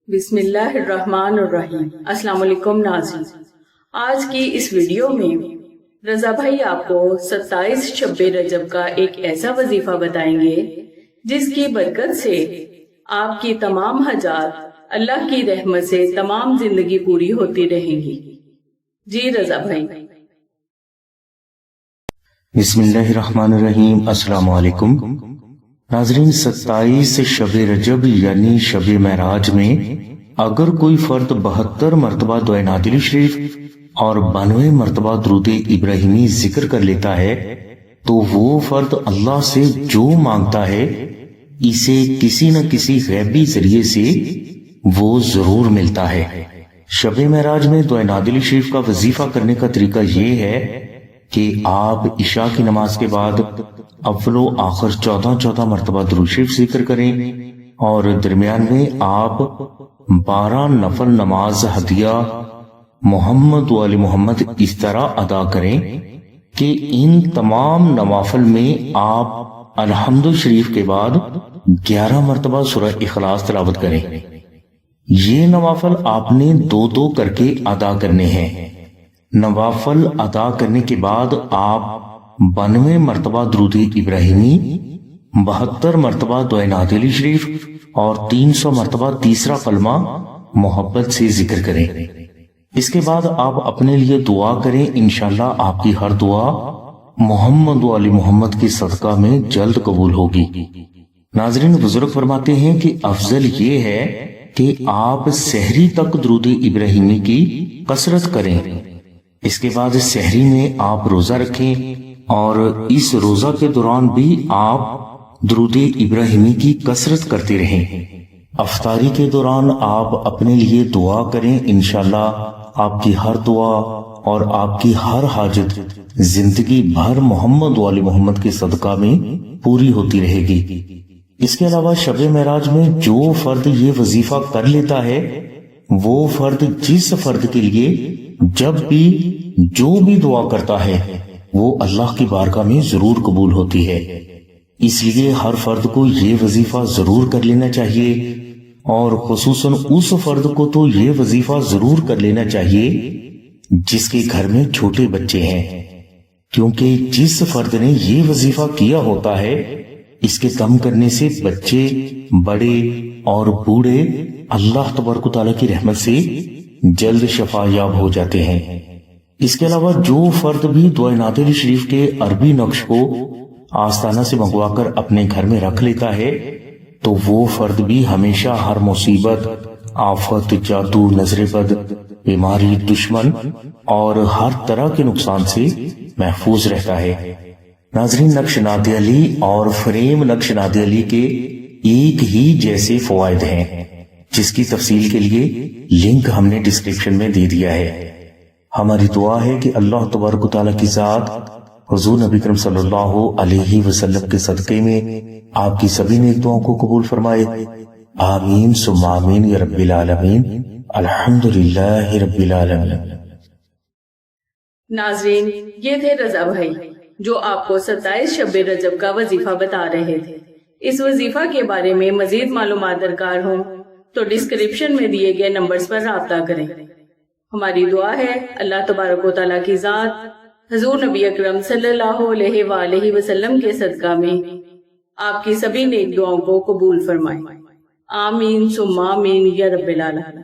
بسم اللہ الرحمن الرحیم۔ السلام علیکم ناظرین، آج کی اس ویڈیو میں رضا بھائی آپ کو 27 شب رجب کا ایک ایسا وظیفہ بتائیں گے جس کی برکت سے آپ کی تمام حاجات اللہ کی رحمت سے تمام زندگی پوری ہوتی رہیں گی۔ جی رضا بھائی۔ بسم اللہ الرحمن الرحیم۔ السلام علیکم ناظرین، 27 شب رجب یعنی شب معراج میں اگر کوئی فرد 72 مرتبہ دعائے نادری شریف اور 92 مرتبہ درود ابراہیمی ذکر کر لیتا ہے تو وہ فرد اللہ سے جو مانگتا ہے اسے کسی نہ کسی غیبی ذریعے سے وہ ضرور ملتا ہے۔ شب معراج میں دعائے نادری شریف کا وظیفہ کرنے کا طریقہ یہ ہے کہ آپ عشاء کی نماز کے بعد اول و آخر 14 مرتبہ درود شریف ذکر کریں اور درمیان میں آپ 12 نفل نماز ہدیہ محمد و آل محمد اس طرح ادا کریں کہ ان تمام نوافل میں آپ الحمد شریف کے بعد 11 مرتبہ سورہ اخلاص تلاوت کریں۔ یہ نوافل آپ نے 2 کر کے ادا کرنے ہیں۔ نوافل ادا کرنے کے بعد آپ 92 مرتبہ درود ابراہیمی، 72 مرتبہ دعائے نادری شریف اور 300 مرتبہ تیسرا کلمہ محبت سے ذکر کریں۔ اس کے بعد آپ اپنے لیے دعا کریں، انشاءاللہ آپ کی ہر دعا محمد و آل محمد کے صدقہ میں جلد قبول ہوگی۔ ناظرین، بزرگ فرماتے ہیں کہ افضل یہ ہے کہ آپ سحری تک درود ابراہیمی کی کثرت کریں۔ اس کے بعد سحری میں آپ روزہ رکھیں اور اس روزہ کے دوران بھی آپ درود ابراہیمی کی کثرت کرتے رہیں۔ افطاری کے دوران آپ اپنے لیے دعا کریں، انشاءاللہ آپ کی ہر دعا اور آپ کی ہر حاجت زندگی بھر محمد و آل محمد کے صدقہ میں پوری ہوتی رہے گی۔ اس کے علاوہ شب معراج میں جو فرد یہ وظیفہ کر لیتا ہے وہ فرد جس فرد کے لیے جب بھی جو بھی دعا کرتا ہے وہ اللہ کی بارگاہ میں ضرور قبول ہوتی ہے۔ اس لیے ہر فرد کو یہ وظیفہ ضرور کر لینا چاہیے اور خصوصاً اس فرد کو تو یہ وظیفہ ضرور کر لینا چاہیے جس کے گھر میں چھوٹے بچے ہیں، کیونکہ جس فرد نے یہ وظیفہ کیا ہوتا ہے اس کے دم کرنے سے بچے، بڑے اور بوڑھے اللہ تبارک و تعالیٰ کی رحمت سے جلد شفا یاب ہو جاتے ہیں۔ اس کے علاوہ جو فرد بھی دعائے نادری شریف کے عربی نقش کو آستانہ سے منگوا کر اپنے گھر میں رکھ لیتا ہے تو وہ فرد بھی ہمیشہ ہر مصیبت، آفت، جادو، نظر بد، بیماری، دشمن اور ہر طرح کے نقصان سے محفوظ رہتا ہے۔ ناظرین، نقش ناد علی اور فریم نقش ناد علی کے ایک ہی جیسے فوائد ہیں جس کی تفصیل کے لیے لنک ہم نے ڈسکرپشن میں دے دیا ہے۔ ہماری دعا ہے کہ اللہ تبارک و تعالیٰ کی ذات حضور نبی کریم صلی اللہ علیہ وسلم کے صدقے میں آپ کی سبھی نیک دعاؤں کو قبول فرمائے، آمین ثم آمین یا رب العالمین، الحمدللہ رب العالمین۔ ناظرین، یہ تھے رضا بھائی جو آپ کو 27 شب رجب کا وظیفہ بتا رہے تھے۔ اس وظیفہ کے بارے میں مزید معلومات درکار ہوں تو ڈسکرپشن میں دیے گئے نمبرز پر رابطہ کریں۔ ہماری دعا ہے اللہ تبارک و تعالیٰ کی ذات حضور نبی اکرم صلی اللہ علیہ وآلہ وسلم کے صدقہ میں آپ کی سبھی نیک دعاؤں کو قبول فرمائے، آمین ثم آمین یا رب العالمین۔